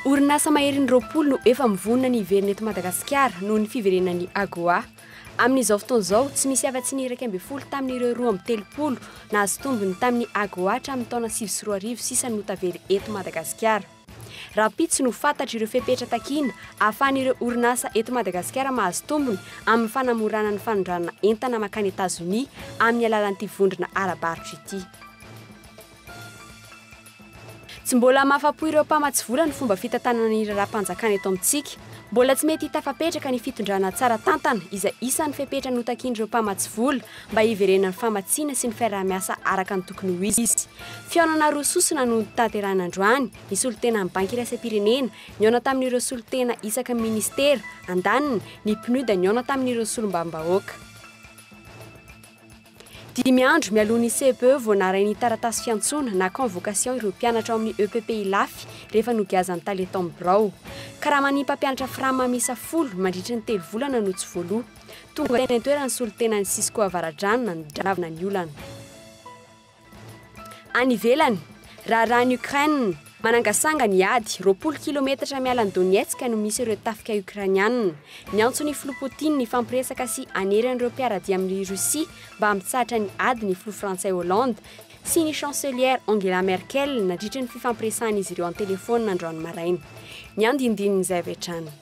Orinasa mahery ny roapolo no efa mivonona ny iverina eto Madagasikara noho ny fiverenan'ny AGOA. Amin'izao fotoana izao tsy misy afa-tsy ny 12 tamin'ireo 13 nahazo tombony tamin'ny AGOA hatramin'ny taona 2024 sisa no tavela eto Madagasikara. Rapitsy no fantatra ireo fepetra takina ahafahan'ireo orinasa eto Madagasikara mahazo tombony amin'ny fanamorana ny fanondrana entana makany Etazonia amin'ny alalan'ity vondrona arabaritra ity. Tsy mbola mahafapo ireo mpamatsy vola ny fomba fitantanana ny raharaham-panjakana eto amintsika. Mbola tsy mety hitafapetraka ny fitondrana tsara tantana izay isan'ny fepetra notakian'ireo mpamatsy vola mba hiverenan'ny famatsiana sy ny fiaraha-miasa araka ny tokony ho izy. Fihaonana roa sosona no tanterahina androany, ny solitena amin'ny banky iraisam-pirenena, nihaona tamin'ireo solitena isaka ny ministera, andaniny, ny PNUD nihaona tamin'ireo solombam-bahoaka. 10 andro mialohan'ny CPE vao narainy taratasy fiantsona na convocation ireo mpianatra ao amin'ny EPP Ilafy rehefa nogiazan'ny Taleton Brao. Karaha manimpa mpianatra Framamisa 10 mandritra ny 3 volana no tsy voaloha. Tonga teny toerana solitenan'ny Sisko Avaradrano nandravina ny olana. Any ivelany, raha ny Ukraine manangasanga ny ady 20 kilometatra miala ny Donetsk no misy ireo tafika Ukrainianina. Ny antsony Flopotine ny fampiresaka sy aneran'ireo mpiaradia amin'ny Russie mba hampitsahatra ny ady ny filoha Frantsay Hollande sy ny chancelière Angela Merkel nandritra ny fifampiresahana izy ireo amin'ny telefônina androany maraina. Ny andindinin'izay avy hatrany.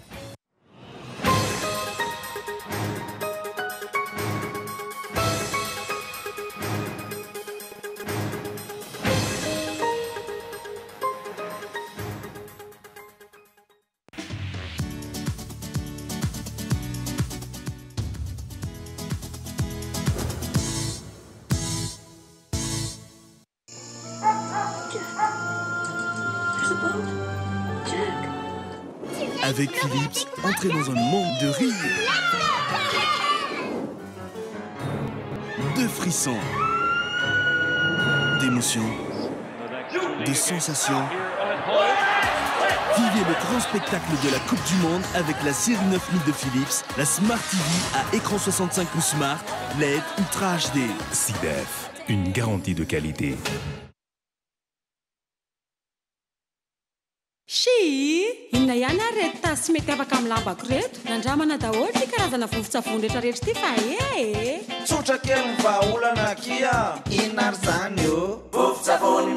Avec Philips, entrez dans un monde de rire, de frissons, d'émotions, de sensations. Vivez le grand spectacle de la Coupe du Monde avec la série 9000 de Philips, la Smart TV à écran 65 pouces Smart, LED Ultra HD. SIDEF, une garantie de qualité. Inona ihany ary reto tasy mety afaka amin'ny lambako reto nandramana daholo ty karazana vovon-tsavony rehetra rehetra ty fa tsotra kely mivaolana kia inona ary zany io vovon-tsavony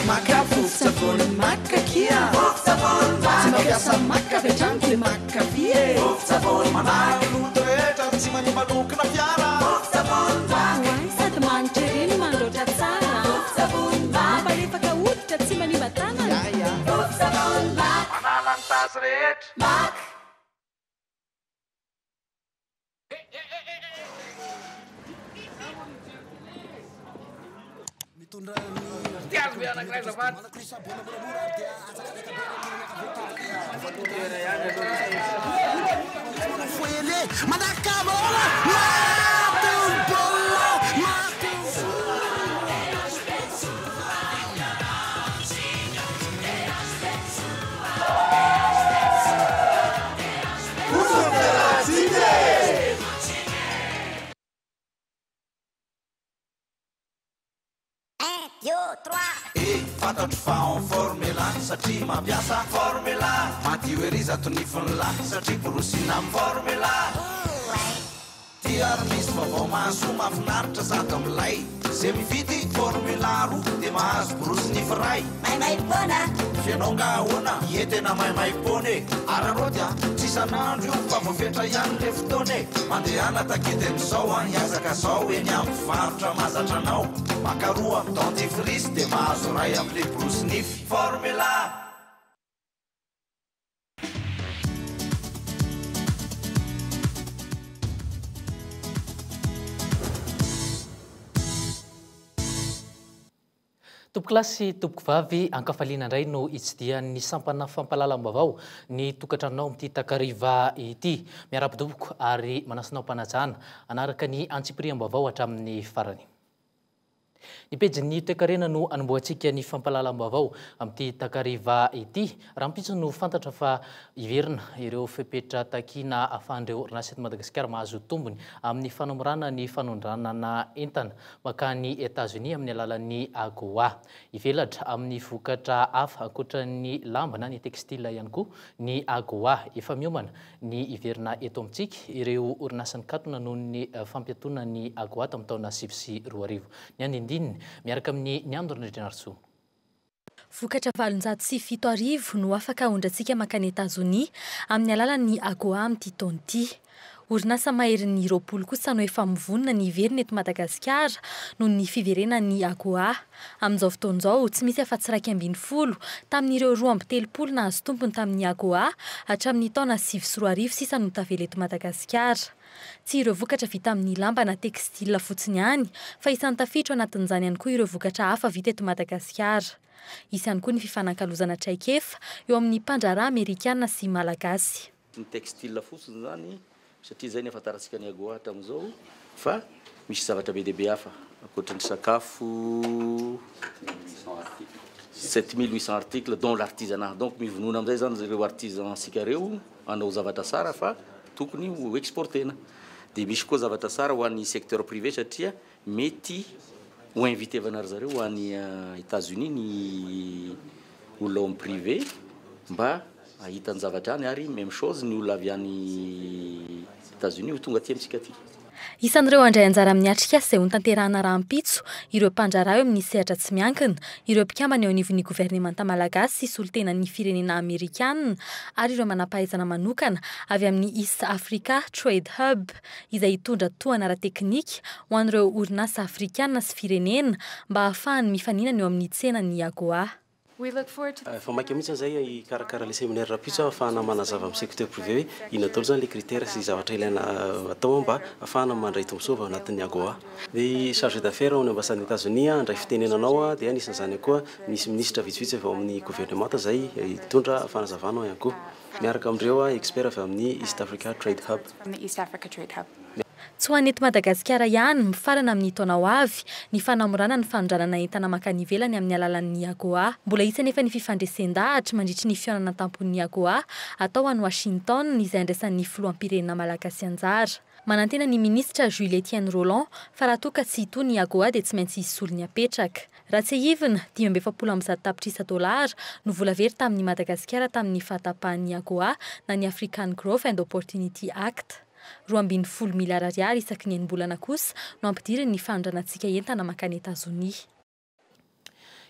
maka vovon-tsavony maka kia vovon-tsavony maka tsy mampiasa maka avy hatrany dia maka vie vovon-tsavony maka loto rehetra tsy manimba lokona fiara vovon-tsavony maka sady manitra ireny mandroatra tsara vovon-tsavony mampalefaka hoditra tsy manimba tanana vovon-tsavony manala ny tasy rehetra fantatro fa en formula satria mampiasa formula madio ery zato nifony la satria borosina amin'ny formula tiary misy vaovao mahazo mahafinaritra zato amin'ilay zay mividy formula roa dia mahazo borosy nify ray maimaim-pona fianao nga ahoana ie tena maimaim-pony ararô dia tsy isan'andro io fa voafetra ihany le fotoana mandehana takety amin'izao hiazaka zao eny amin'ny varotra mahazatra anao makaroa amin'ny dentifrice dia mahazo ray amin'le borosy nify formula. Tompoko lasy tompoko vavy ankafaliana indray no itsidihan'ny sampana fampalalam-bavao ny tokantranonao amin'ity takariva ity miara-podoboko ary manasinao mpanajana anaraka ny antsipiriam-bavao hatramin'ny farany. Ny pejin'ny toekarena no anomboantsika ny fampalalam-bavao amin'ity takariva ity. Raha mpitso no fantatra fa iverina ireo fepetra takina ahafahan'ireo orinasa eto Madagasikara mahazo tombony amin'ny fanamorana ny fanondranana entana makany États-Unis amin'ny alalan'ny AGOA. Ivelatra amin'ny vokatra hafa ankoatran'ny lamba na ny textile ihany koa ny AGOA. Efa miomana ny iverina eto amintsika ireo orinasa nikatona noho ny fampiatona ny AGOA tamin'ny taona 2024. Ny andindininy miaraka amin'ny Niandro Ndrenarso. Vokatra 707 no afaka ahondrantsika makany États-Unis amin'ny alalan'ny AGOA amin'ity taona ity. Orinasa maherin'ny 20 kosa no efa mivonona ny iverina eto Madagasikara noho ny fiverenan'ny AGOA. Amin'izao fotoan'izao tsy misy afa-tsy 240 tamin'ireo 230 nahazo tompony tamin'ny AGOA hatramin'ny taona 2024 sisa no tavela eto Madagasikara. Tsy ireo vokatra vita amin'ny lamba na textile fotsiny ihany, fa isany tafiditra anatin'izany ihany koa ireo vokatra hafa vita eto Madagasikara. Isany koa ny fifanankalozana traikefa eo amin'ny mpandraharaha Amerikana sy Malagasy. Ny textile fotsiny zany satria zay ny ahafantarantsika ny AGOA hatramin'izao fa misy zavatra be dehibe hafa ankoatran'ny sakafo 7800 articles dont l'artisanat. Donc mivonona amin'izay zany ireo artisansika reo hanao zavatra tsara fa tokony ho exportena. Dia misy koa zavatra tsara ho an'ny secteur privé satria mety ho invitevana ry zareo ho an'ny États-Unis ny olona ao amin'ny privé mba ahitany zavatra any ary même chose ny olona avy any États-Unis ho tonga aty amintsika aty. Isan'ireo andray anjara amin'ny atrikasa izay ho tanterahana rahampitso, ireo mpandraharaha eo amin'ny sehatra tsy miankina, ireo mpikambana eo anivon'ny governemanta malagasy sy solontenan'ny firenena Amerikanina ary ireo manam-pahaizana manokana avy amin'ny East Africa Trade Hub izay hitondra tohana ara-teknika ho an'ireo orinasa afrikanina sy firenena mba ahafahany mifaninana eo amin'ny tsenan'ny AGOA. Fa maika mihitsy zay karakara le séminaire rapitso ahafahana manazava amin'ny secteur privé hoe ina daholo zany le critères sy zavatra ilaina atao mba ahafahana mandray tombontsova anatin'ny AGOA. Dia chargé d'affaires ao amin'ny ambassade des États-Unis andray fitenenanao dia anisan'izany koa misy ministre vitsivitsy avy ao amin'ny gouvernement zay hitondra fanazavana ihany koa. Miaraka amindreo expert avy amin'ny East Africa Trade Hub. Tsy ho an'ny eto Madagasikara ihany mifarana amin'ny taona ho avy ny fanamorana ny fanondranana entana makany ivelany amin'ny alalan'ny AGOA. Mbola isa nefa ny fifandresen-dahatra mandritra ny fihaonana tampon'ny AGOA atao any Washington izay andraisan'ny filoham-pirenena malagasy anjara. Manantena ny ministra Julie Etienne Roland fa raha toa ka tsy hitony ny AGOA dia tsy maintsy hisy solony apetraka. Raha tsy hivina, $270 no vola very tamin'ny Madagasikara tamin'ny fahatapahan'ny AGOA na ny African Growth and Opportunity Act. $240 miliara isaky ny enim-bolana kosa no ampidiriny ny fanondranantsika entana makany États-Unis.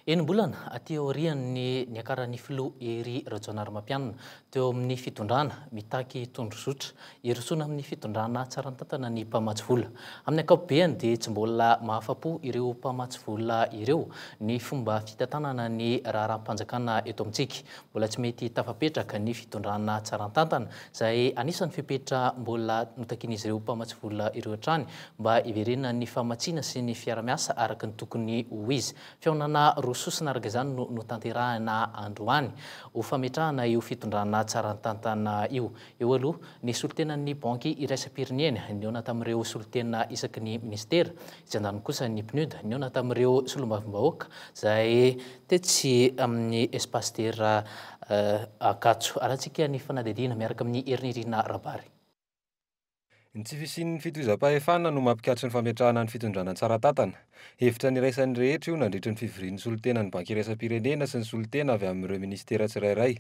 Enim-bolana aty aorian'ny ny akaran'ny filoha Ery Rajaonarimampianina teo amin'ny fitondrana mitaky tondrozotra hirosoana amin'ny fitondrana tsarantantana ny mpamatsy vola. Amin'ny ankapobeny dia tsy mbola mahafapo ireo mpamatsy vola ireo ny fomba fitantanana ny raharaham-panjakana eto amintsika. Mbola tsy mety tafapetraka ny fitondrana tsarantantana izay anisan'ny fepetra mbola notakin'izy ireo mpamatsy vola ireo hatrany mba iverena ny famatsiana sy ny fiara-miasa araka ny tokony ho izy. Fihaonana sosina araka izany no tanterahana androany ho fametrahana io fitondrana tsarantantana io. Eo aloha ny solotenan'ny banky iraisam-pirenena niona tamin'ireo solotena isaky ny ministera, izy andany kosa ny PNUD niona tamin'ireo solombavim-bahoaka izay tetsy amin'ny espace terre Ankatso. Arahantsika ny fanadihadiana miaraka amin'ny Erinirina Rabary. Ny tsy fisian'ny fitohizam-pahefana no mampikatso ny fametrahana ny fitondrana tsarantantana. Hevitra ny iraisan'ny rehetra io nandritra ny fivorian'ny solotenan'ny banky iraisam-pirenena sy ny solotena avy amin'ireo ministera tsirairay.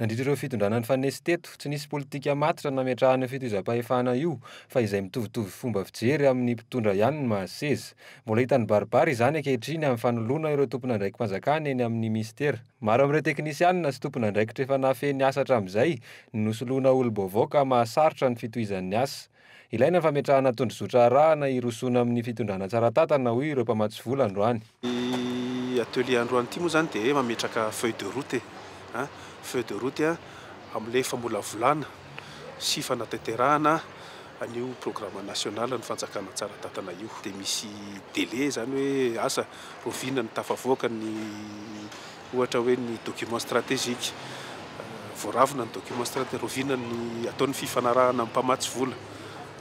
Nandritra ireo fitondrana ny fanesy teto, tsy nisy politika matitra nametrahana fitohizam-pahefana io, fa izay mitovitovy fomba fijery amin'ny mpitondra ihany ny mahaseza. Mbola hitan'ny baribary izany ankehitriny amin'ny fanoloana ireo tompon'andraiki-panjakana eny amin'ny ministera. Maro amin'ireo teknisianina sy tompon'andraikitra efa nafeny asa hatramin'izay nosoloana olo-baovao ka mahasarotra ny fitohizan'ny asa. Ilaina ny fametrahana tondrozotra arahana hirosoana amin'ny fitondrana tsarantantana hoy ireo mpamatsy vola androany. Atelier androany ity moa zany dia mametraka feuille de route. Feuille de route amin'ilay efa mbola volana sy fanatanterahana an'io programme national ny fanjakana tsarantantana io. Dia misy délai zany hoe asa rovina ny tafavoaka ny ohatra hoe ny document stratégique. Voaravina ny document stratégique, rovina ny ataon'ny fifanarahana amin'ny mpamatsy vola.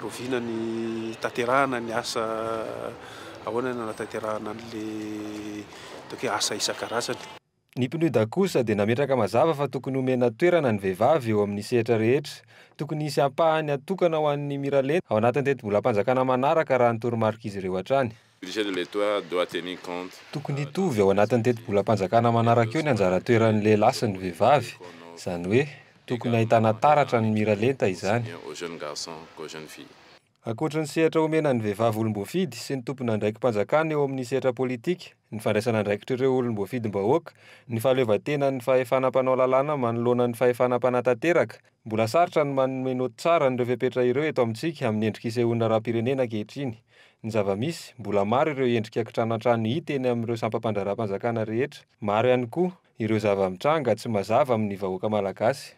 Rovina ny tanterahana ny asa ahoana nanatanterahana an'le hoe asa isan-karazany. Ny PNUD kosa dia nametraka mazava fa tokony omena toerana ny vehivavy eo amin'ny sehatra rehetra. Tokony hisy ampahany atokana ho an'ny miralenta ao anatin'ny teti-bolam-panjakana manaraka raha ny toromarika izy ireo hatrany. Tokony hitovy ao anatin'ny teti-bolam-panjakana manaraka eo ny anjara toeran'ny lehilahy sy ny vehivavy. Izany hoe tokony ahitana taratra ny miralenta izany. Ankoatra ny sehatra omena ny vehivavy olom-boafidy sy ny tompona andraiki-panjakana eo amin'ny sehatra politika, ny fandraisana andraikitra ireo olom-boafidim-bahoaka, ny fahaleovan-tena ny fahefanam-panao lalàna manoloana ny fahefanam-panatanteraka, mbola sarotra ny manome noti tsara n'ireo fepetra ireo eto amintsika amin'ny endrika isehoana raha-pirenena ankehitriny. Ny zava-misy mbola maro ireo endrika kitranantrano hita eny amin'ireo sampam-pandraram-panjakana rehetra. Maro ihany koa ireo zava-mitranga tsy mazava amin'ny vahoaka malagasy.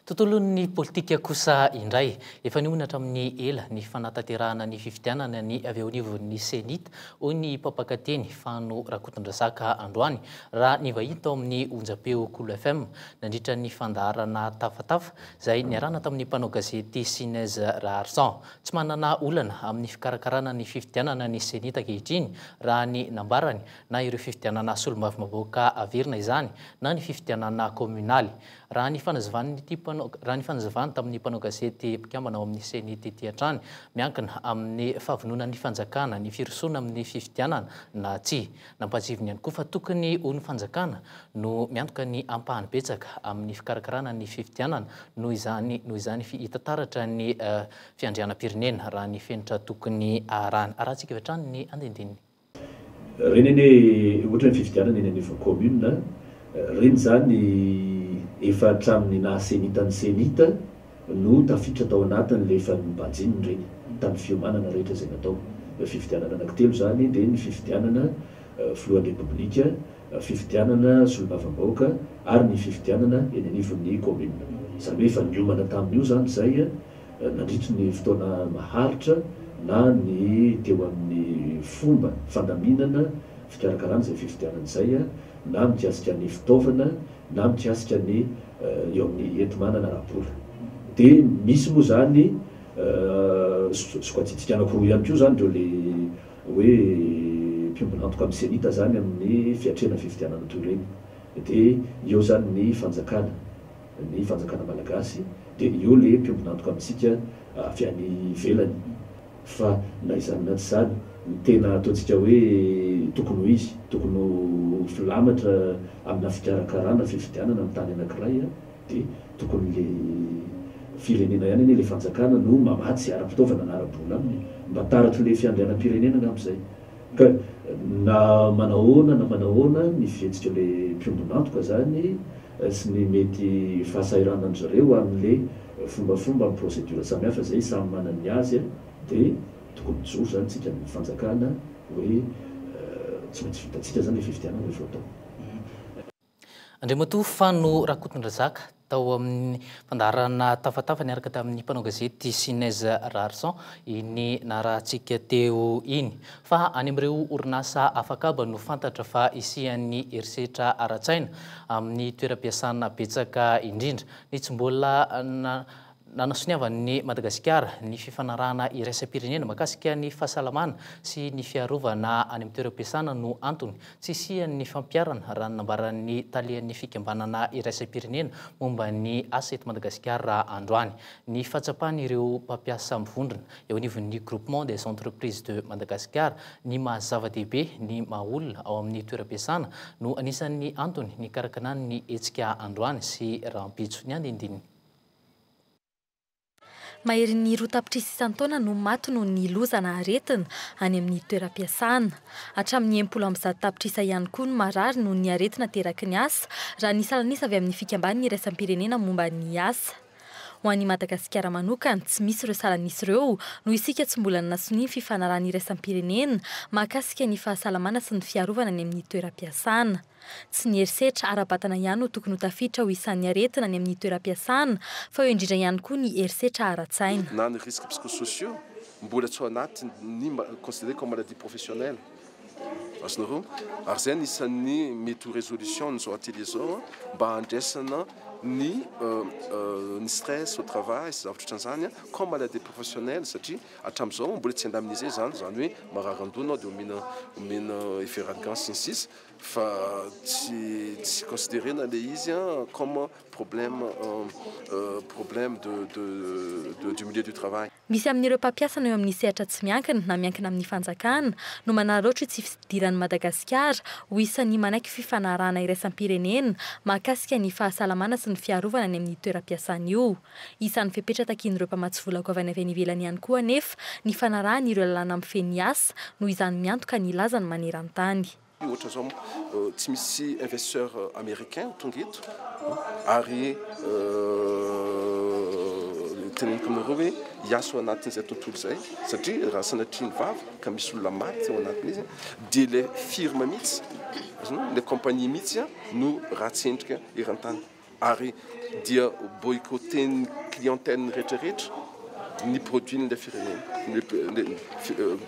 Tontolon'ny politika kosa indray efa nionatra amin'ny ela ny fanatanterahana ny fifidianana ny avy ao anivon'ny senita hoy ny mpampakateny Fano Rakotondrazaka androany raha ny vahiny tao amin'ny onjam-peo Cool FM nandritra ny fandaharana tafatafa izay niarahana tamin'ny mpanao gazety Sinez Raharsan. Tsy manana olana amin'ny fikarakarana ny fifidianana ny senita ankehitriny raha ny nambarany na ireo fifidianana solombavy-maboaka averina izany na ny fifidianana kominaly. Raha ny fanazavany tamin'ny mpanao gazety mpikambana ao amin'ny senita ety hatrany miankina amin'ny fahavononan'ny fanjakana ny firosoana amin'ny fifidianana na tsy. Nampazivony ihany koa fa tokony ho ny fanjakana no miantoka ny ampahany betsaka amin'ny fikarakarana ny fifidianana noho izany hitataratra ny fiandrianam-pirenena raha ny fenitra tokony arahany. Arahantsika hatrany ny andindininy. Reny eny ohatra ny fifidianana eny anivon'ny commune reny zany efa hatramin'ny nahasenitany senita no tafiditra tao anatin'le efa nibajininy reny tamin'ny fiomanana rehetra izay natao. Fifidianana anankitelo zany dia ny fifidianana filohan'ny repoblika, fifidianana solombavambahoaka ary ny fifidianana eny anivon'ny commune. Izany hoe efa niomana tamin'io zany zay nandritry ny fotoana maharitra na ny teo amin'ny fomba fandaminana fikarakarana izay fifidianana izay na mikasika ny fitaovana na mikasika ny eo amin'ny enti-manana ara-bola. Dia misy moa zany sokatsitsika anankiroa ihany koa zany reo le hoe mpiombona antoka amin'ny senita zany amin'ny fiatrena fifidianana toy ireny. Dia eo zany ny fanjakana malagasy, dia eo le mpiombona antoka amintsika avy any ivelany. Fa na izany na tsy zany tena ataontsika hoe tokony ho izy, tokony ho filamatra amina fikarakarana fifidianana amin'ny tany anankiray dia tokony le firenena ihany anie le fanjakana no mamatsy ara-pitaovana na ara-bola aminy mba taratry le fiandrianam-pirenena angamb'izay. Ka na manahoana ny fihetsika le mpiombona antoka zany sy ny mety fahasahiranany zareo amin'le fombafomba amin'ny procédure samihafa zay samy manany azy dia tokony joro zany tsika ny fanjakana hoe tsy maintsy vitatsika zany le fifidianana rehefa atao. Andriamatoa Fano Rakotondrazaka tao amin'ny fandaharana tafatafa niaraka tamin'ny mpanao gazety Sinez Raharsan iny narahantsika teo iny. Fa any amin'ireo orinasa afakaba no fantatra fa isian'ny herisetra ara-tsaina amin'ny toeram-piasana betsaka indrindra. Ny tsy mbola nanasoniavan'ny Madagasikara ny fifanarahana iraisam-pirenena mahakasika ny fahasalamana sy ny fiarovana any amin'ny toeram-piasana no antony tsy isian'ny fampiarana raha nambaran'ny talian'ny fikambanana iraisam-pirenena momba ny asa eto Madagasikara androany. Ny fatsapan'ireo mpampiasa mivondrona eo anivon'ny groupement des entreprises de Madagascar ny mahazava-dehibe ny mahaolona ao amin'ny toeram-piasana no anisan'ny antony ny karakanan'ny hetsika androany sy rahampitso. Ny andindininy. Mahery ny roa tapitrisa isan-taona no maty noho ny lozana aretina any amin'ny toeram-piasana. Hatramin'ny 10 tapitrisa ihany koa no marary noho ny aretina teraky ny asa raha ny salanisa avy amin'ny fikambanana iraisam-pirenena momba ny asa. Ho an'i Madagasikara manokana tsy misy ireo salanisa ireo no isika tsy mbola nasony ny fifanarahana iraisam-pirenena mahakasika ny fahasalamana sy ny fiarovana any amin'ny toeram-piasana. Tsy ny herisetra ara-batana ihany no tokony ho tafiditra ho isan'ny aretina any amin'ny toeram-piasana fa eo indrindra ihany koa ny herisetra ara-tsaina. Na ny risques psychosociaux mbola tsy ao anaty ny considéré comme maladie professionnelle. Azonareo ary zay isan'ny mety ho résolution n'izao atelier zao mba handraisana ny stress au travail sy zavatra ohatran'izany comme maladie professionnelle satria hatramin'izao mbola tsy indemnisé zany hoe mararandona dia omena effet radicaux sy ny sisa fa tsy considérena le izy comme problème du milieu du travail. Misy amin'ireo mpampiasa eo amin'ny sehatra tsy miankina na miankina amin'ny fanjakana no manarotry tsy fidiran'i Madagasikara ho isan'ny manaiky fifanarahana iraisam-pirenena mahakasika ny fahasalamana sy ny fiarovana any amin'ny toeram-piasana io. Isan'ny fepetra takian'ireo mpamatsy volako avy any ivelany ihany koa anefa ny fanarahana ireo lalàna amin'ny feny asa noho izany miantoka ny lazany maneran-tany. Ohatra zao tsy misy investisseur américain tonga eto ary teneniko aminareo hoe hiaso anatin'izay tontolo izay satria raha sanatriany vavy ka misy olona maty ao anatin'izy dia le firme mihitsy le compagnie mihitsy no ratsy-endrika eran-tany ary dia boycotten'ny clientèle rehetrarehetra ny produit le firenena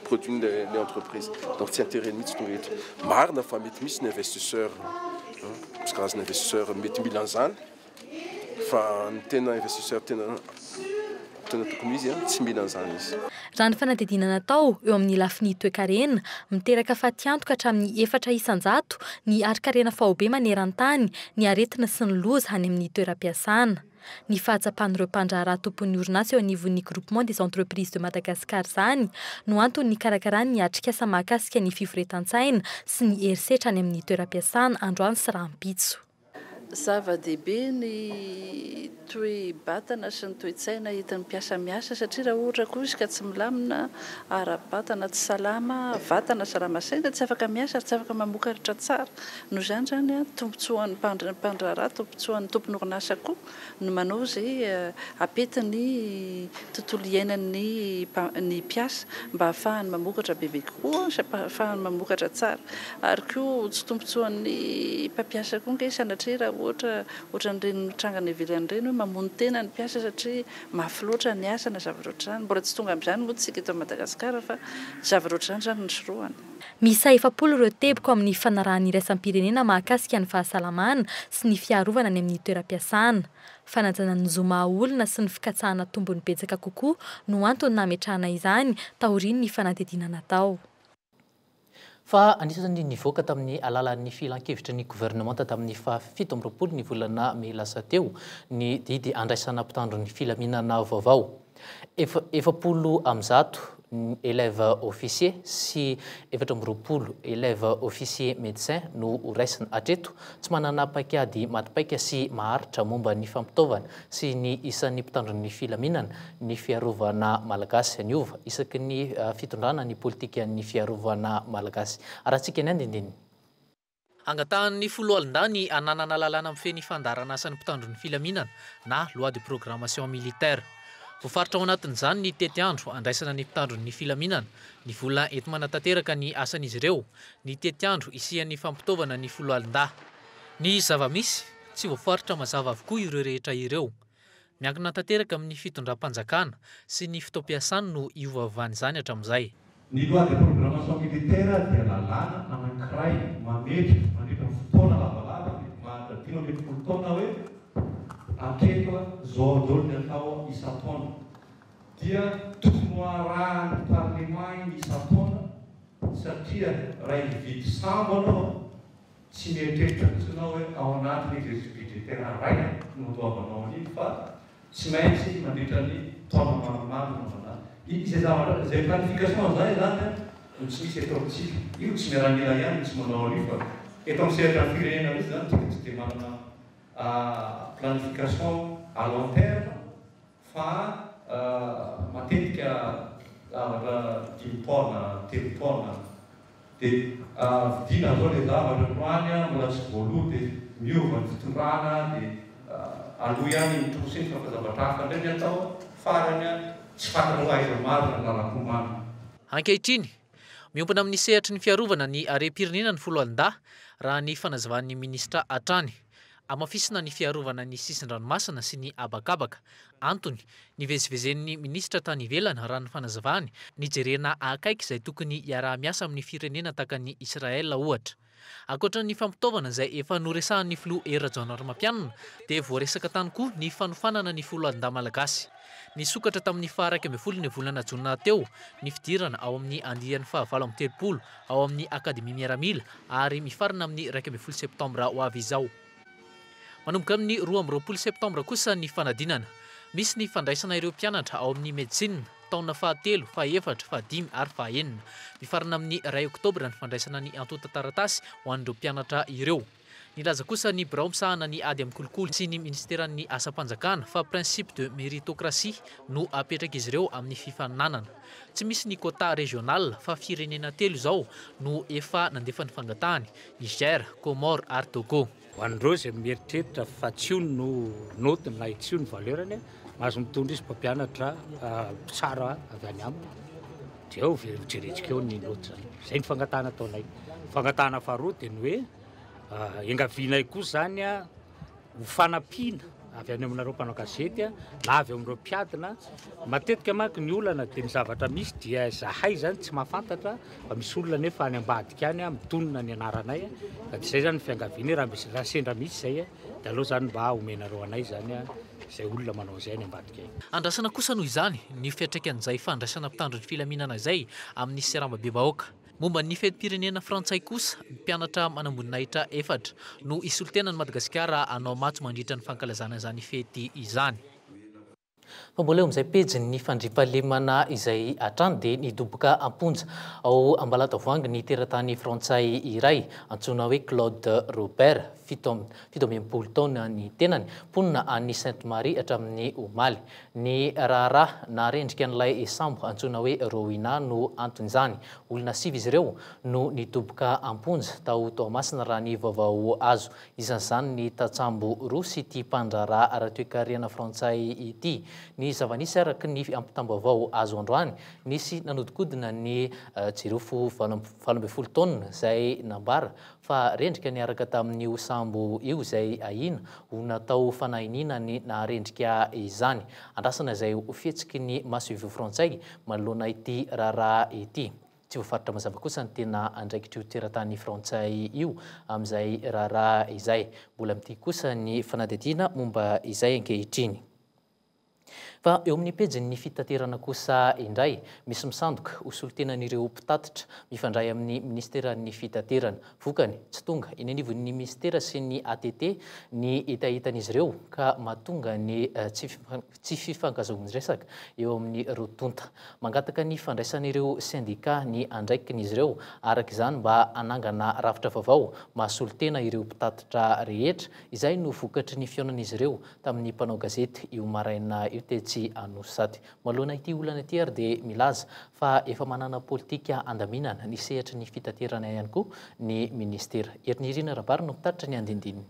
produit les entreprises donc tsy intérêt mihitsy tonga eto marina fa mety misy ny investisseur misy karazana investisseur mety mila an'izany fa ny tena investisseur tena tokony izy tsy mila an'izany izy. Raha ny fanadidinana tao eo amin'ny lafiny toe-karena miteraka fatiantoka hatramin'ny 4 isan-jato ny ari-karena fahobe maneran-tany ny aretina sy ny loza any amin'ny toeram-piasana. Ny fahatsapan'ireo mpandraharaha tompon'ny orinasa eo anivon'ny groupement des entreprises de Madagascar zany no antony nikarakarany ny atrikasa mahakasika ny fivoretan-tsaina sy ny herisetra any amin'ny toeram-piasana androany sy rahampitso. Zava-dehibe ny toe-batana sy ny toe-tsaina hitan'ny mpiasa miasa satria raha ohatra koa izy ka tsy milamina ara-batana tsy salama vatana salama saina tsy afaka miasa ary tsy afaka mamokatra tsara noho izany zany tombontsoan'ny mpandraharaha tombontsoan'ny tompon'ny orinasa koa no manao izay apetiny tontolo iainan'ny mpiasa mba ahafahany mamokatra bebe kokoa sy ahafahany mamokatra tsara ary koa tsy tombontsoan'ny mpampiasa koa nge sanatria raha ohatran'ireny mitrangana ivelany ireny hoe mamono tena ny mpiasa satria mafy loatra ny asa na zavatra ohatr'izany mbola tsy tonga amin'izany moa tsika eto Madagasikara fa zavatra ohatr'izany zany ny soroany. Misa 7 ireo teboko amin'ny fanarahana iraisam-pirenena mahakasika ny fahasalamana sy ny fiarovana any amin'ny toeram-piasana. Fanajana ny zoma olona sy ny fikatsahana tombony betsaka kokoa no antony nametrahana izany taorian'ny fanadidinana tao. Fa anisan'ny nivoaka tamin'ny alalan'ny filan-kevitra ny gouvernement tamin'ny 17 ny volana May lasa teo ny didy andraisana mpitandro ny filaminana vaovao. 70 élèves officiers sy 20 élèves officiers médecins no raisina atreto tsy manana paikady matipaika sy maharitra momba ny fampitaovana sy ny isan'ny mpitandro ny filaminana ny fiarovana malagasy aniova isaky ny fitondrana ny politika ny fiarovana malagasy arahantsika ny andindiny. Angatahan'ny foloalindany ananana lalàna amin'ny feny fandarana asan'ny mpitandro ny filaminana na loi de programmation militaire. Voafaritra ao anatin'izany ny tety andro andraisana ny mpitandro ny filaminana ny vola eto manatanteraka ny asan'izy ireo ny tety andro isian'ny fampitaovana ny foloalindahy. Ny zava-misy tsy voafaritra mazava avokoa ireo rehetra ireo. Miankina tanteraka amin'ny fitondram-panjakana sy ny fitaom-piasana no iovavany izany hatramin'izay. Ny loi de programmation militaire dia lalàna anankiray mametry mandritra fotoana lavalava mahadadina mety 10 taona hoe akeka zao daholo ny atao isan-taona dia tokony arahan'ny parlement isan-taona satria raha hividy sambo anao tsy mieritreritra mihitsinao hoe ao anatin'ny exercice budgétaire ray no doavanao an'iny fa tsy maintsy mandritra ny taona maromaro naovana izay zavatra zay planification zay zany no tsy misy eto amintsika io tsy miaramila ihany tsy manao an'io fa eto amin'ny sehatra firenena mihitsy zany tsika tsy dia manana planification à long terme fa matetika zavatra 5 taona 3 taona dia vidina zao le zavatra androany mbola tsy voaloha dia miova ny fitondrana dia aloha ihany mitroseny fa zavatra hafa indray ny atao farany tsy fantatra ho aiza maro ny lalam-pomana. Ankehitriny miompana amin'ny sehatry ny fiarovana ny harem-pirenena ny foloalindahy raha ny fanazavan'ny ministra hatrany. Amafisina ny fiarovana ny sisin-dranomasina sy ny abakabaka. Antony nivezivezen'ny ministra tany ivelana raha ny fanazavany nijerena akaiky izay tokony iaraha-miasa amin'ny firenena takan'ny Israela ohatra. Ankoatra ny fampitaovana izay efa noresahan'ny filoha Rajaonarimampianina dia voaresaka tany koa ny fanofanana ny foloalindahy malagasy. Ny sokatra tamin'ny faha 1 ny volana Jona teo ny fidirana ao amin'ny andian'ny fahavalo amby 30 ao amin'ny Akademia Miaramila ary mifarana amin'ny 1 Septambra ho avy izao. Manomboka amin'ny 2 Septambra kosa ny fanadinana. Misy ny fandraisana ireo mpianatra ao amin'ny medicine taona fahatelo, fahefatra, fahadimy ary fahaenina. Mifarana amin'ny 2 Oktobra ny fandraisana ny antota taratasy ho an'ireo mpianatra ireo. Nilaza kosa ny birao misahana ny ady amin'ny kolokolo sy ny ministeran'ny asam-panjakana fa principe de méritocratie no apetraka izy ireo amin'ny fifaninanana. Tsy misy ny quota régional fa firenena 3 izao no efa nandefa ny fangatahany: Niger, Comore ary Togo. Ho an'ireo izay mieritreritra fa tsony no notiny na tsony valeurany mahazo mitondra izy mpampianatra tsara avy any aminy dia eo jeretsika eo ny noty zany. Izay ny fangatahana ataonay. Fangatahana faharoa dia ny hoe engavianay kosa zany ho fanampiana avy any aminareo mpanao gazety na avy amin'ireo mpiadina. Matetika manko ny olana dia ny zavatra misy dia zahay zany tsy mahafantatra fa misy olona nefa any ambadika any mitonona ny anaranay ka dia izay zany fiangaviana raha misy raha sendra misy izay dia aleo zany mba omenareo anay zany izay olona manao izay any ambadika. Andrasana kosa noho izany ny fiatraikan'izay fandraisana mpitandron'ny filaminana izay amin'ny Seramba-be-bahoaka. Momba ny fetim-pirenena frantsay kosa, mpianatra manamboninaitra 4 no isoltenan'i Madagasikara hanao matso mandritra ny fankalazana izany fety izany. Fa mbola eo amin'izay pejy ny fandriampahalemana izay hatrany dia nidoboka amponja ao Ambalatavoangy ny teratany frantsay iray antsoina hoe Claude Robert, 17 taona ny tenany, mponina any Sainte-Marie hatramin'ny Omaly. Ny raharaha na rendrika an'ilay sambo antsoina hoe Rowina no anton'izany. Olona 7 izy ireo no nidoboka amponja tao Toamasina raha ny vaovao azo. Isan'izany ny tatsambo roa sy ity mpandraraha ara-toekarena frantsay ity. Ny zava-nisy araka ny ampitam-baovao azo androany, nisy nanodikodina ny jirofo 12 taona izay nambara fa rendrika ny araka tamin'io sambo io izay ahina ho natao fanahininany na rendrika izany. Andrasana izay fihetsiky ny maso-ivy frantsay manoloana ity raharaha ity. Tsy voafaritra mazava kosa ny tena andraikitry io teratany frantsay io amin'izay raharaha izay. Mbola amin'ity kosa ny fanadihadiana momba izay ankehitriny. Fa eo amin'ny pejin'ny fitaterana kosa indray, misy misandoka hosoltenan'ireo mpitatitra mifandray amin'ny ministeran'ny fitaterana. Vokany tsy tonga eny anivon'ny ministera sy ny ATT ny hitahitan'izy ireo ka mahatonga ny tsy fifankazon'ny-resaka eo amin'ny rotonta. Mangataka ny fandraisan'ireo syndika ny andraikin'izy ireo araka izany mba anangana rafitra vaovao mahasoltena ireo mpitatitra rehetra. Izay no vokatry ny fionan'izy ireo tamin'ny mpanao gazety io maraina io tetsy Anosady. Malohana ity olana ity ary dia milaza fa efa manana politika andaminana ny sehatra ny fitaterana ihany koa ny ministera. Erinirina Rabary no mitatitra ny andindininy.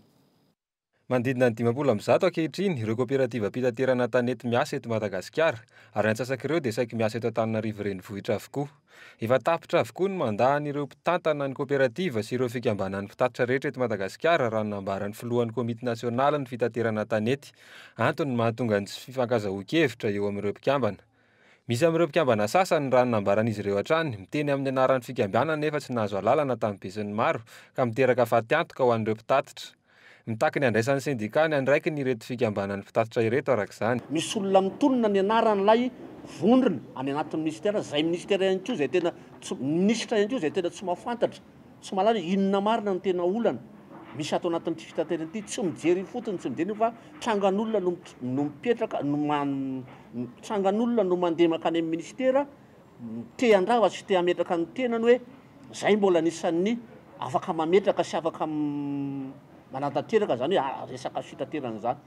Mandidina ny 50 ankehitriny ireo kooperativa mpitaterana tanety miasa eto Madagasikara ary antsasak'ireo dia saiky miasa eto Antananarivo renivohitra avokoa. Efa tapitra avokoa ny mandahan' ireo mpitantana ny kooperativa sy ireo fikambanan'ny mpitatitra rehetra eto Madagasikara raha nambaran'ny filohan'ny komity nasionala ny fitaterana tanety. Antony mahatonga ny tsy fifankazahoan-kevitra eo amin'ireo mpikambana. Misy amin'ireo mpikambana sasany raha nambaran'izy ireo hatrany miteny amin'ny anaran'ny fikambanana nefa tsy nahazo alalana tamin'ny besin'ny maro ka miteraka fatiantoka ho an'ireo mpitatitra. Mitaky ny andraisan'ny sindika ny andraiky ny ireto fikambanan'ny mpitatitra ireto araka izany. Misy olona mitonona ny anaran'ilay vondrona any anatin'ny ministera, izay ministera ihany koa izay tena ministra ihany koa izay tena tsy mahafantatra, tsy malala inona marina ny tena olana. Misy ato anatin'ity fitaterana ity tsy mijery fotony, tsy mijery fa trangan'olona no mipetraka trangan'olona no mandeha makany amin'ny ministera, te handrava sy te hametraka ny tenany hoe izay mbola anisan'ny afaka mametraka sy afaka manantanteraka zany hoe resaka fitaterana zany.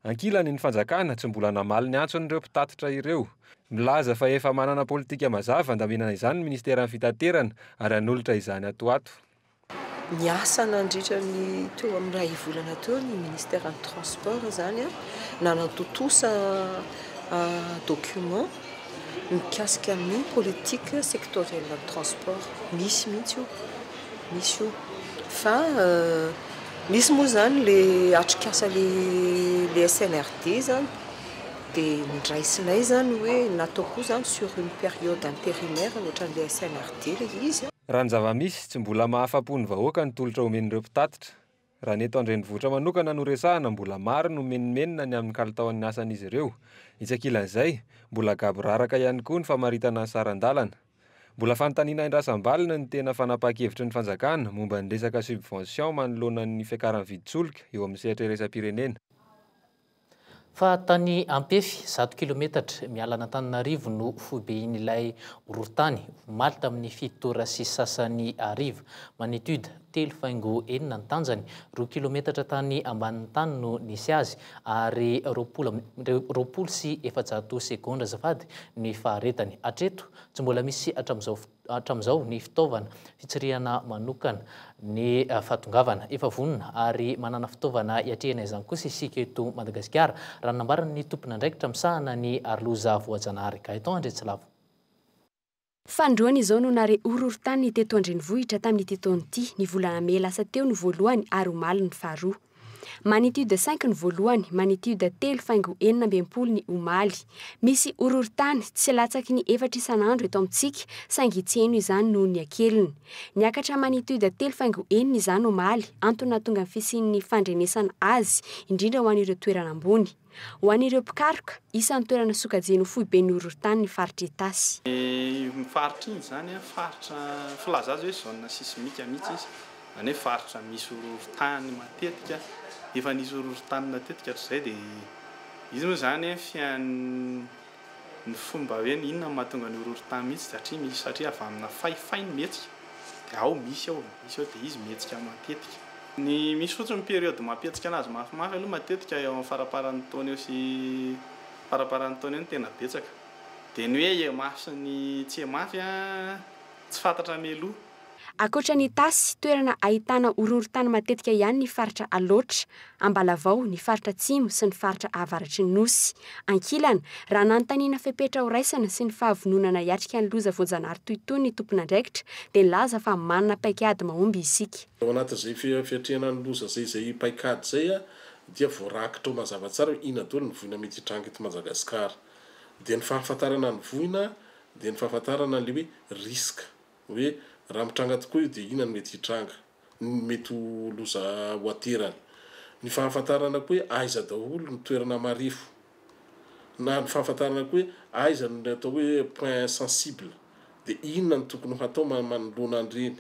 Ankilany ny fanjakana tsy mbola namaly ny antson'ireo mpitatitra ireo. Milaza fa efa manana politika mazava andaminana izany ny ministeran'ny fitaterana ary hanolotra izany atoato. Niasa nandritra ny teo amin'ny ray volana teo ny ministeran'ny transport zany nanatotosa document mikasika amin'ny politique sectorielle ny transport. Misy mihitsy io, misy io fa misy moa zany le atrikasa le SNRD zany dia niraisinay zany hoe natao koa zany sur une période intérimaire ohatran'le SNRD le izy Raha ny zava-misy tsy mbola mahafapo ny vahoaka ny tolotra omen'ireo mpitatitra. Raha ny eto andrenivohitra manokana no resahana mbola maro no menomenina ny amin'ny kalitaon'ny asan'izy ireo. Itsakilan'izay, mbola gaboraraka ihany koa ny famaritana ny sarandalana. Mbola fanontaniana indrasam-balina ny tena fanapa-kevitry ny fanjakana momba ny resaka subvention manoloana ny fiakaran'ny vidin-tsolika eo amin'ny sehatra iraisam-pirenena. Fa tany Ampefy 100 kilometatra miala Antananarivo no foiben'ilay horohon-tany omaly tamin'ny 7 sy sasany ariva. Magnitude 3.4 ny tanjany, 2 kilometatra tany ambanin'ny tany no nisy azy ary 20 sy 400 sekondra azafady ny faharetany. Hatreto tsy mbola misy hatramin'izao ny fitaovana fitsirihana manokana ny fahatongavana efa vonona ary manana fitaovana iatrehana izany kosa isika eto Madagasikara raha nambarana ny tompon'andraikitra misahana ny arloza voajanahary Gaëtan Andretsilavo. Fandroana izao no nare horohorontany teto andrenivohitra tamin'ity taona ity, ny volana May lasa teo ny voalohany ary omaly ny faharoa. Magnitude 5 ny voalohany, magnitude 3.40 ny omaly. Misy horohorontany tsy latsaky ny 4 isan'andro eto amintsika, saingy tsy heno izany noho ny akeliny. Niakatra magnitude 3.1 izany omaly, antony nahatonga ny fisian'ny fandrenesana azy, indrindra ho an'ireo toerana ambony. Ho an'ireo mpikaroka, isan'ny toerana sokajeno foiben'ny horohorontany ny faritra Itasy. Ny faritra iny zany faritra filaza azy hoe zone sismika mihitsy izy. Zany hoe faritra misy horohorontany matetika, efa nisy horohorontany matetika hatrizay dia izy moa zany ny fomba hoe inona mahatonga ny horohorontany mihitsy satria avy amina faifainy mihetsika dia ao misy ao dia izy mihetsika matetika. Ny misy fotsiny ny période mampietsika anazy mafimafy aloha matetika eo amin'ny faraparan'ny taona eo sy faraparan'ny taona eo ny tena betsaka. Dia ny hoe mafy sy ny tsy mafy tsy fantatra meloa. Akoatra ny Tasy, toerana ahitana horohorontany matetika ihany ny faritra Alotra, Ambalavao, ny faritra Atsimo sy ny faritra avaratry ny Nosy. Ankilana, raha nanontaniana fepetra ho raisana sy ny fahavononana hiatrika ny loza voajanahary toy itony ny tompon'andraikitra, dia nilaza fa manana paikady mahomby isika. Ao anatin'izay fiatrehana ny loza izay paikady izay dia voarakitra ho mazava tsara ina daholo ny voina mety hitranga eto Madagasikara. Dia ny fahafantarana ny voina dia ny fahafantarana ny hoe riska hoe raha mitranga tokoa io dia ina no mety hitranga, mety ho loza ho aterany. Ny fahafantarana koa hoe aiza daholo ny toerana marifo, na ny fahafantarana koa hoe aiza ny atao hoe point sensible, dia inona ny tokony hatao manoloana an'ireny.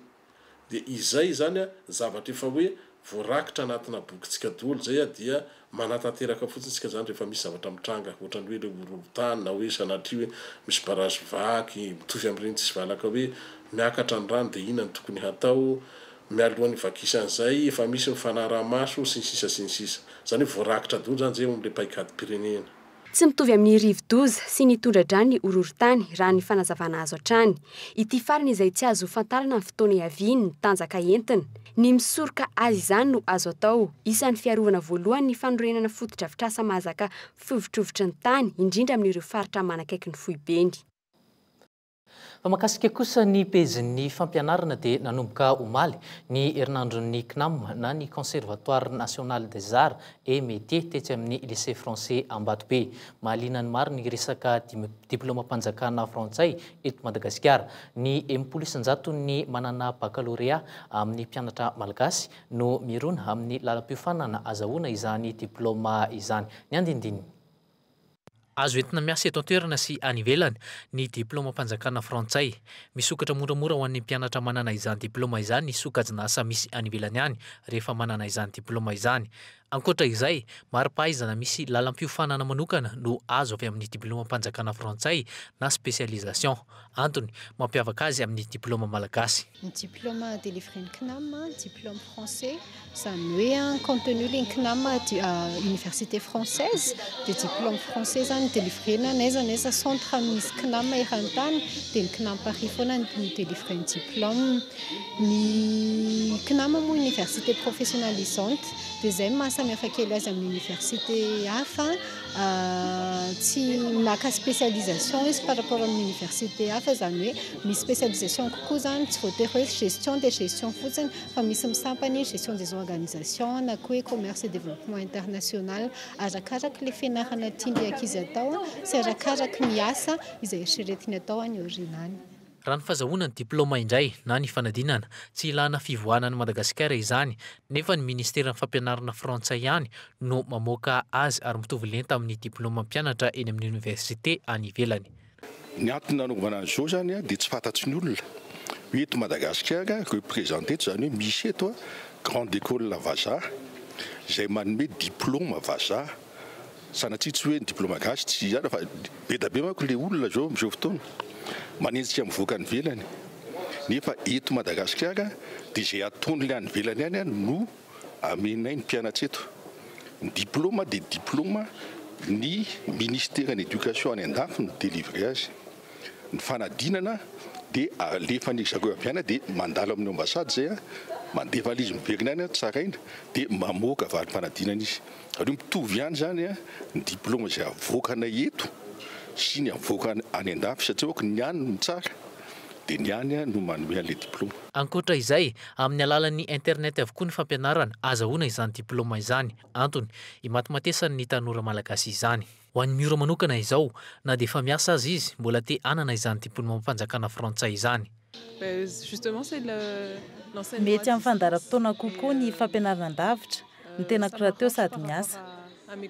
Dia izay zany zavatra efa hoe voarakitra anatina bokintsika daholo zay dia manatanteraka fotsiny tsika zany rehefa misy zavatra mitranga, ohatrany hoe horohorontany na hoe sanatria hoe misy barrage vaky mitovy amin'ireny tsisy valaka hoe miakatra ny rano dia inona ny tokony hatao mialohan'ny vakisan'izay efa misy ny fanaraha-maso sy ny sisa sy ny sisa. Zany hoe voarakitra daholo zany zay amin'ilay paikady pirenena. Tsy mitovy amin'ny rivo-doza sy ny tondra-drano ny horohorontany raha ny fanazavana azo hatrany. Ity farany izay tsy azo fantarana ny fotoana iaviany ny tanjaka entina. Ny misoroka azy izany no azo atao. Isan'ny fiarovana voalohany ny fanorenana fotodrafitrasa mahazaka fivotrovotry ny tany, indrindra amin'ireo faritra manakaiky ny foibeny. Fa makasika kosa ny pezin'ny fampianarana dia nanomboka omaly ny herinandron'ny CNAM na ny Conservatoire National des Arts et Métiers tetsy amin'ny lycée français Ambatobe. Mahaliana ny maro ny resaka diplômam-panjakana frantsay eto Madagasikara. Ny 70% ny manana baccalauréat amin'ny mpianatra malagasy no mirona amin'ny lalam-piofanana azahoana izany diplôma izany. Ny andindiny. Azo entina miasa eto an-toerana sy any ivelany ny diplômam-panjakana frantsay. Misokatra moramora ho an'ny mpianatra manana izany diplôma izany ny sokajina asa misy any ivelany any rehefa manana izany diplôma izany. Ankoatra izay, mari-pahaizana misy lalam-piofanana manokana no azo avy amin'ny diplômam-panjakana frantsay na spécialisation. Antony mampiavaka azy amin'ny diplôma malagasy. Ny diplôme délivré ny CNAM, diplôme français, zany hoe contenu ny CNAM université française, dia diplôme français zany délivrena n'aiza centre misy CNAM eran-tany dia ny CNAM Paris foana ny délivré ny diplôme. Ny CNAM moa université professionnalisante, dia zay mahasamihafa kely azy amin'ny université hafa, tsy naka spécialisation izy par rapport amin'ny université hafa, zany hoe misy spécialisation kokoa zany tsy voatery hoe gestion des gestions fotsiny fa misy misampany gestion des organisations na koa hoe commerce et développement international. Arakaraky le fianarana tiany ankizy atao sy arakaraky ny asa izay eritreretiny atao any orinany. raha ny fahazahoana ny diplôma indray na ny fanadinana tsy ilana fivoahana ny Madagasikara izany nefa ny ministeran'ny fampianarana frantsay ihany no mamoaka azy ary mitovy lenta amin'ny diplôma mpianatra eny amin'ny université any ivelany. Ny antony nanaovana an'izao zany dia tsy fantatsy ny olona eto Madagasikara représenté zany hoe misy eto grande école la vazaha izay manome diplôma vazaha sanatsy tsy hoe diplôma gasy tsy zany fa be da be manko le olona zao amin'izao fotoana manenjika mivoaka ny velany nefa eto Madagasikara dia izay ataony le any velany any no amenay ny mpianatra eto. Ny diplôma dia diplôma ny ministère de l'éducation any an-dafy no délivrer azy. Ny fanadinana dia alefa ny zareo ampiana dia mandalo amin'ny ambassade zay mandefa izy miverina any tsaraina dia mamoaka valim-panadinana izy. Ary mitovy ihany zany ny diplôma izay avoakanay eto sy ny avoaka any an-dafy satria hoe ny any no tsara dia ny any no manome an'ilay diplôma. Ankoatra izay amin'ny alalan'ny internet avokoa ny fampianarana azahoana izany diplôma izany. Antony himatematesan'ny ny tanora malagasy izany. Ho an'ny miora manokana izao na dia efa miasa azy izy mbola te hanana izany diplôma mpanjakana frantsay izany. Mety amin'ny fandaram-potoana kokoa ny fampianarana an-davitra ny tena korahateo sady miasa.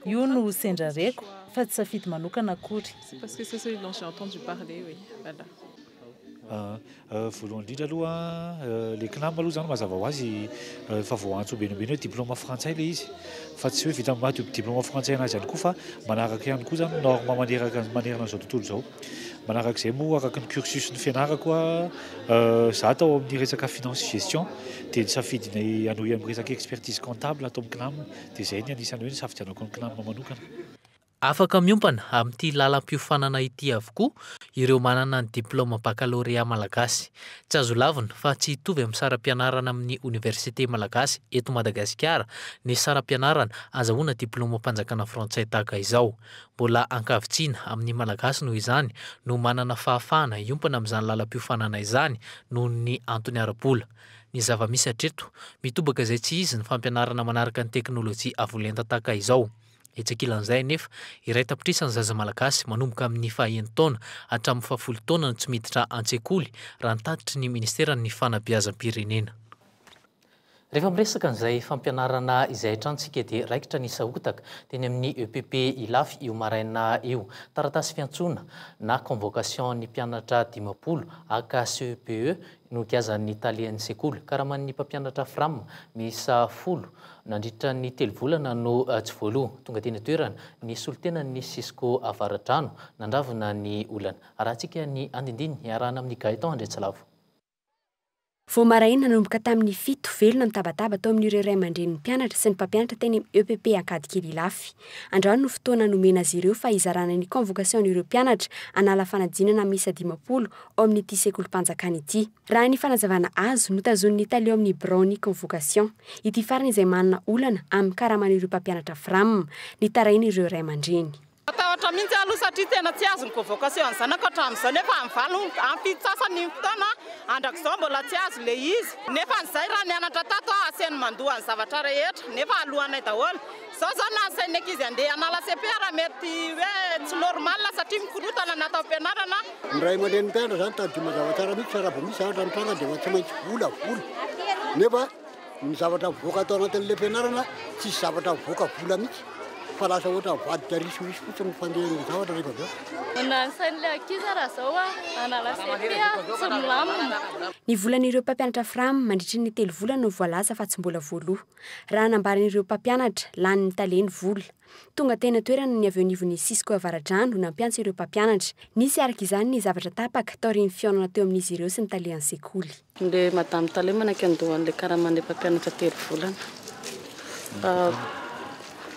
Io no sendrareko fa tsy safidy manokana akory. Voalohany indrindra aloha le CNAM aloha zany mazava ho azy fa vao antso benobeny hoe diplôma frantsay le izy fa tsy hoe vita amin'ny diplôma frantsay anazy ihany koa fa manaraka ihany koa zany norma manerana an'izao tontolo izao. Manarak'izay moa araka ny cursus ny fianarako za tao amin'ny resaka finance gestion dia nisafidinay anohy amin'ny resaka expertise comptable atao amin'ny CNAM dia izay ny anisany hoe ny safidianako ny CNAM manokana. Afaka miompana amin'ity lalam-piofanana ity avokoa ireo manana ny diplôma baccalauréat malagasy. Tsy azo lavina fa tsy hitovy amin'ny saram-pianarana amin'ny université malagasy eto Madagasikara ny saram-pianarana azahoana diplôma mpanjakana frantsay tahaka izao. Mbola ankavitsiana amin'ny malagasy noho izany no manana fahafahana hiompana amin'izany lalam-piofanana izany noho ny antony ara-bola. Ny zava-misy hatreto mitobaka izay tsy izy ny fampianarana manaraka ny teknôlôjia avolenta tahaka izao. Etsakilan'izay nefa iray tapitrisan'ny zaza malagasy manomboka amin'ny 1 taona hatramin'ny 10 taona no tsy miditra an-tsekoly raha nitatitry ny ministeran'ny ny fanabeazam-pirenena. Rehefa miresaka an'izay fampianarana izay hatramintsika dia raikitra ny sahotaka teny amin'ny EPP Ilafy io maraina io. Taratasy fiantsoana na convocation ny mpianatra 50 aka CEPE no kiazan'ny italian'ny sekoly karaman'ny mpampianatra FRAM miisa 10 nandritra ny 3 volana no tsy voaloha tonga teny toerana ny solitenan'ny Cisco Avaratrano nandravina ny olana. Arahantsika ny andindiny iarahana amin'ny Gaëtan Andretsalavo. Vao maraina nanomboka tamin'ny 7 velona mitabataba tao amin'ireo ray aman-drenin'ny mpianatra sy ny mpampianatra teny EPP Ankadikely Ilafy. Androany no fotoana nomena azy ireo fa hizarana ny convocation-n'ireo mpianatra hanala fanadinana miisa 50 ao amin'ity sekolim-panjakana ity. Raha ny fanazavana azo notazon'ny Italia ao amin'ny Brony convocation. Ity farany izay manana olana amin'ny karaman'ireo mpampianatra FRAM ny tarain'ireo ray aman-dreny. Atahotra mihitsy aloha satria tena tsy azo ny convocation ny zanako hatramin'izao nefa mivalo ampy sasany fotoana andrak'izao mbola tsy azo le izy nefa n'izay raha nianatra tato aseny mandoha ny zavatra rehetra nefa alohanay daholo zao zao nasainy ankizy handeha hanala CP raha mety hoe tsy normal satria mikorotana natao ampianarana. Ny ray aman-dren'ny mpianatra zany tadima zavatra misy raha vao misy zavatra mitranga dia tsy maintsy vola nefa ny zavatra mivoaka atao anatin'ilay fianarana tsisy zavatra mivoaka vola mihitsy. Fa lasa ohatra vady tarisy fotsiny fandehan'ny zavatra rehefa aveo. Nasain'ilay ankizy raha zao hanala CP tsy milamina. Ny volan'ireo mpampianatra FRAM mandritry ny 3 volana no voalaza fa tsy mbola voaloha. Raha nambaran'ireo mpampianatra lanin'ny taleny vola. Tonga tena toerana ny avy anivon'ny Cisco Avaratrano nampiantsa ireo mpampianatra. Nisy araka izany ny zavatra tapaka taorian'ny fihaonana teo amin'izy ireo sy ny talian'ny sekoly. Le madame Talé manaka andohan'ilay karaman'ilay mpampianatra 3 volana.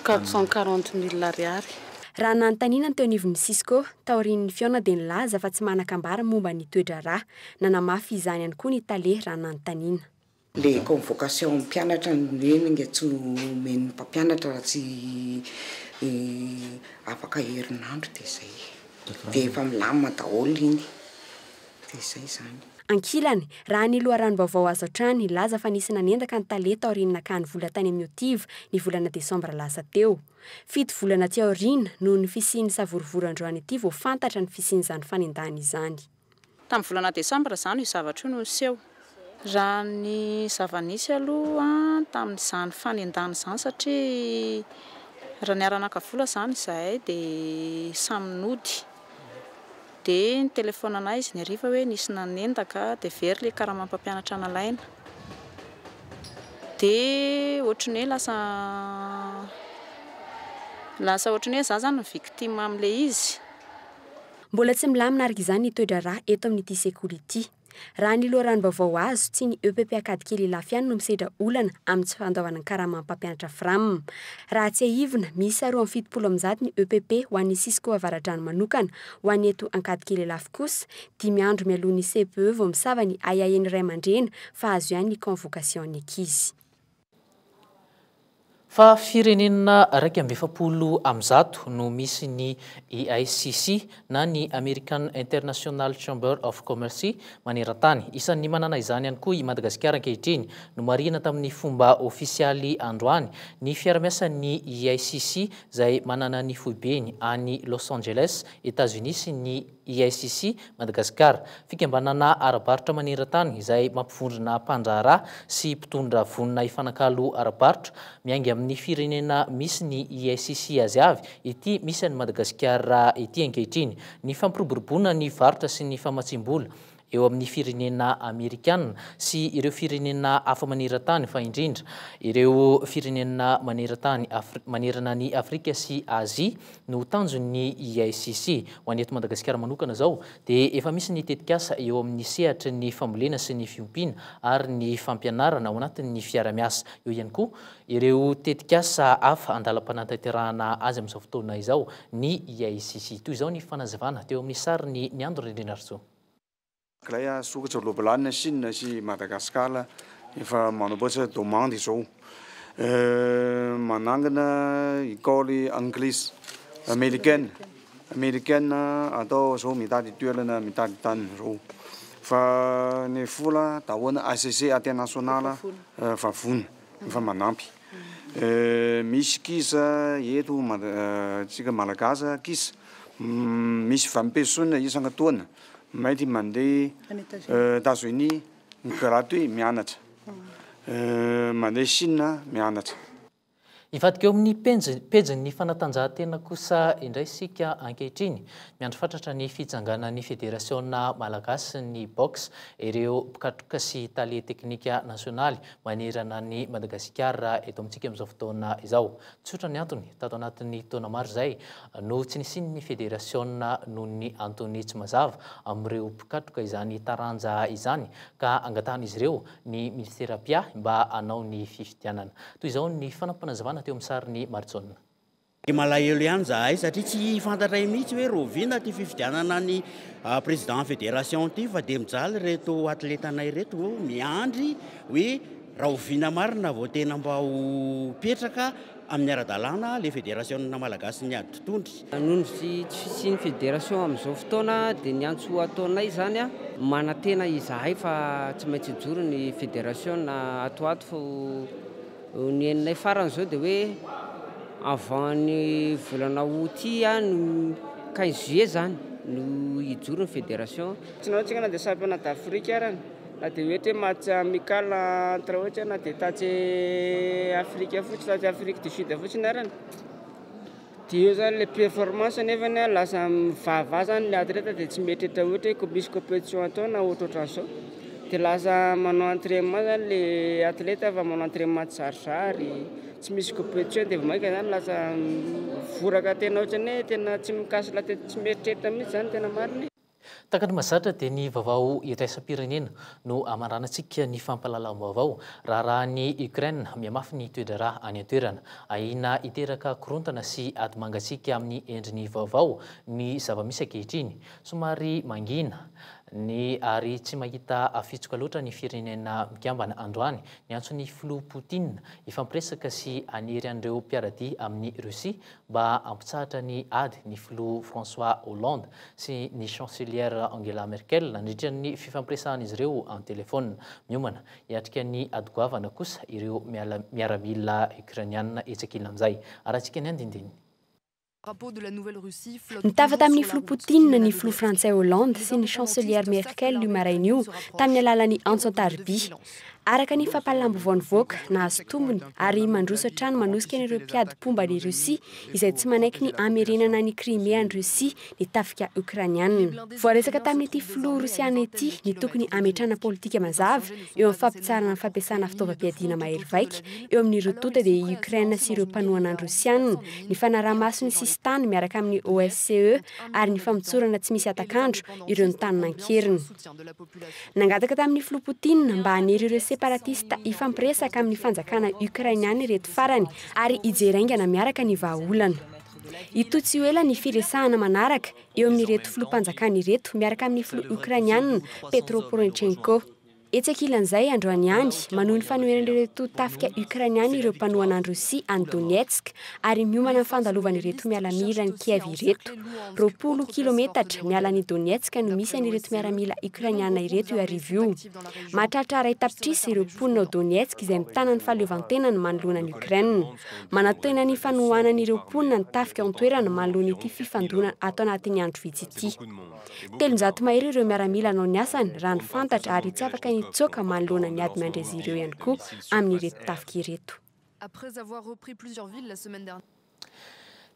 440,000 ariary. Raha nanontaniana teo anivon'ny Cisco taorian'ny fihaona dia nilaza fa tsy manan-kambara momba ny toedrarà nanamafy izany ihany koa ny Talé raha nanontaniana. Le convocation mpianatra neny inge tsy nomen'ny mpampianatra raha tsy afaka herinandro dia izay. Dia efa milamina daholo iny. Dia izay zany. Ankilany, raha ny loharanom-baovao azo hatrany laza fa nisy nanendaka ny Talé taorian'ny nakany vola tany amin'ny Otiva ny volana Desambra lasa teo. 7 volana aoriana noho ny fisian'ny savorovoran-droany ity vao fantatra ny fisian'izany fanendahana izany. tamin'ny volana desambra izany io zavatra io no niseho. Raha ny zava-nisy aloha tamin'izany fanendana izany satria raha niara-naka vola izany izahay dia samy nody. Dia ny telefonana izy ny hariva hoe nisy nanendaka dia very ilay karamanam-pampianatra nalaina. Dia ohatran'ny hoe lasa ohatran'ny hoe izaho izany ny victime amin'ilay izy. Mbola tsy milamina araka izany ny toedra rà eto amin'ity sekoly ity. Raha ny loharanom-baovao azo tsy ny EPP Akadikely Lafiana no misedra olana amin'ny tsy fandahoana ny karamanam-pampianatra FRAM. Raha tsy ahivina, misy 70% ny EPP ho an'ny Cisco Avaradrano manokana, ho an'ny eto Ankadikely Lafy kosa 5 andro mialohan'ny CPE vao misava ny AIAN Ray aman-dreny fa azo ihany ny convocation-ny ankizy. Fa firenena 270 no misy ny EICC na ny American International Chamber of Commerce maneran-tany. Isan'ny manana izany ihany koa i Madagasikara ankehitriny no marina tamin'ny fomba ofisialy androany ny fiara-miasan'ny EICC izay manana ny foibeny any Los Angeles, États-Unis sy ny EICC Madagasikara. Fikambanana ara-barotra maneran-tany izay mampivondrona mpandraharaha sy mpitondra vonina ifanakalo ara-barotra miainga amin'ny firenena misy ny EICC azy avy ity misy any Madagasikara ity ankehitriny. Ny fampiroboroboana ny varotra sy ny famatsim-bola eo amin'ny firenena Amerikana sy ireo firenena hafa maneran-tany fa indrindra ireo firenena manerana ny Afrika sy Azia no tanjon'ny EICC. Ho an'ny eto Madagasikara manokana zao dia efa misy ny tetikasa eo amin'ny sehatra ny fambolena sy ny fiompiana ary ny fampianarana ao anatin'ny fiara-miasa. Eo ihany koa ireo tetikasa hafa andalam-panantanterahana azy amin'izao fotoana izao ny EICC. Toy izao ny fanazavana teo amin'ny sariny ny Andro Rendrinarso. Ilay sokatra globalanina Chine sy Madagasikara efa manamboatra demande izao. Manangana école anglaise américaine atao zao mitady toerana mitady tany zao. Fa ny vola dahoana ACC internationale vavony efa manampy. Misy kisa eto tsika malagasa kisa misy 20 personnes isan-taona mety mandeha États-Unis gratuit mianatra, mandeha Chine mianatra. Ifadika eo amin'ny pejin'ny fanatanjahantena kosa indray sika ankehitriny miandro fatratra ny fitsanganan'ny Federasiona Malagasy ny box ireo mpikatroka sy talie teknika nasionaly manerana ny Madagasikara eto amintsika amin'izao fotoana izao. Tsotra ny antony tato anatin'ny taona maro izay no tsy nisin'ny Federasiona noho ny antony tsy mazava amin'ireo mpikatroka izany taranja izany ka angatan'izy ireo ny ministeram-pia mba hanao ny fifidianana. Toy izao ny fanampanazavana teo amin'ny sariny Maritsona. Malahelo ihany zahay satria tsy fantatra mihitsy hoe roviana ty fifidianana ny président fédération ty fa dia mijaly reto atletanay reto miandry hoe raha oviana marina vao tena mba ho petraka amin'ny ara-dalàna le fédération malagasy ny ady totondry. Noho tsy fisian'ny fédération amin'izao fotoana dia ny antso ataonay zany a manantena izahay fa tsy maintsy hijoro ny fédération atoato ny eninay farany zao dia hoe avant ny volana août no 15 juillet zany no hijoro ny fédération. Tsy naotsika na dia championnat d'Afrique arany na dia ohatra hoe match amical entre ohatra na dia tatsy Afrique fotsiny tatsy Afrique du Sud fotsiny arany. Dia eo zany le performance nefany lasa mivava zany le athlète dia tsy mietritra ohatra hoe misy compétition atao na ohatrohatran'izao. Dia lasa manao entraînement zany le athlète fa manao entraînement tsarizary tsy misy compétition dia vomaika zany lasa voraka tena ohatrany hoe tena tsy mikasy tsy mieritreritra mihitsy zany tena mariny. Takany mazatra dia ny vaovao iraisam-pirenena no amaranantsika ny fampahalalam-baovao raha ny Ukraine miamafy ny toedra rà any an-toerana ahina hiteraka korontana sy ady mangatsiaka amin'ny endriny vaovao ny zava-misy ankehitriny somary mangina ny ary tsy mahita afitsoka loatra ny firenena mikambana androany ny antson'ny filoha Poutine ifampiresaka sy anery an'ireo mpiaradia amin'ny Russie mba ampitsahatra ny ady ny filoha François Hollande sy ny chancelière Angela Merkel nandritran'ny fifampiresahan'izy ireo en telefona miomana hiatrika ny ady goavana kosa ireo miaramila ukrainiana etsakila amin'izay arahantsika ny andindiny. Nitava tamin'ny filo Poutine ny filo frantsay Hollande sy ny chancelière Merkel io maraina io tamin'ny alalan'ny Anson Tarby. Araka ny fampalalam-baovao nivoaka nahazo tombony ary mandroso trano manosika an'ireo mpiady-pomba ny Russie izay tsy manaiky ny amerenana ny Crimea ny Russie ny tafika Ukrainiana. Voaresaka tamin'ity filoha Rosiana ity ny tokony ametrana politika mazava eo amin'ny fampitsarana ny fampiasana fitaovam-piadiana mahery vaika eo amin'ireo tota dia Ukraine sy ireo mpanoana ny Rosiana, ny fanaraha-maso ny sistany miaraka amin'ny OSCE ary ny famitsorana tsy misy atakandro ireo ny tany nankeriny. Nangataka tamin'ny filoha Poutine mba haniry ireo separatista ifampiresaka amin'ny fanjakana Ukrainiana ireto farany ary ijeringana miaraka ny vahaolana. Ito tsy ela ny firesahana manaraka eo amin'ireto filoham-panjakana ireto miaraka amin'ny filoha Ukrainiana Petro Poroshenko. Etsakilan'izay androany andry manohy ny fanoheran'ireto tafika Ukrainiana ireo mpanoana ny Russie any Donetsk ary miomana ny fandalovana ireto mialamila ny Kiev ireto. 20 kilometatra miala ny Donetsk no misy an'ireto miaramila Ukrainiana ireto io arivo io. Mahatratra ray tapitrisa ireo mponina ao Donetsk izay mitana ny fahaleovantenany manoloana ny Ukraine. Manatena ny fanohanan'ireo mponina ny tafika ao an-toerana manoloana ity fifandona atao anatin'ny andro vitsy ity. 700 mahery ireo miaramila nanao ny asany raha ny fantatra ary tsy afaka nitsoaka manoloana ny ady mandreza ireo ihany koa amin'ireto tafika ireto.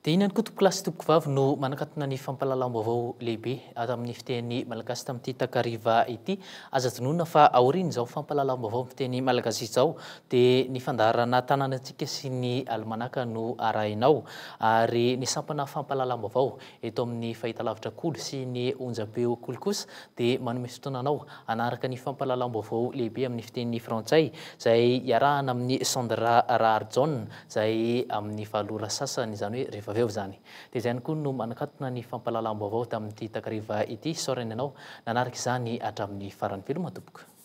Dia iny ihany koa tompolasy tompoko vavy no manakatona ny fampahalalam-baovao lehibe ato amin'ny fiteny malagasy tamin'ity takariva ity. Aza tonoina fa aoriana izao fampahalalam-baovao amin'ny fiteny malagasy izao dia ny fandaharana tanànantsika sy ny almanaka no arahinao ary ny sampana fampahalalam-baovao eto amin'ny fahitalavitra kolo sy ny onjam-peo kolo kosa dia manome fotoananao anaraka ny fampahalalam-baovao lehibe amin'ny fiteny frantsay izay iarahana amin'ny Sandra Raharjon izay amin'ny valora sasany izany hoe rehefa avy eo zany. Dia izay ihany koa no manakatona ny fampahalalam-baovao tamin'ity takariva ity. Saorana ianao nanaraka izany hatramin'ny farany veloma tompoko.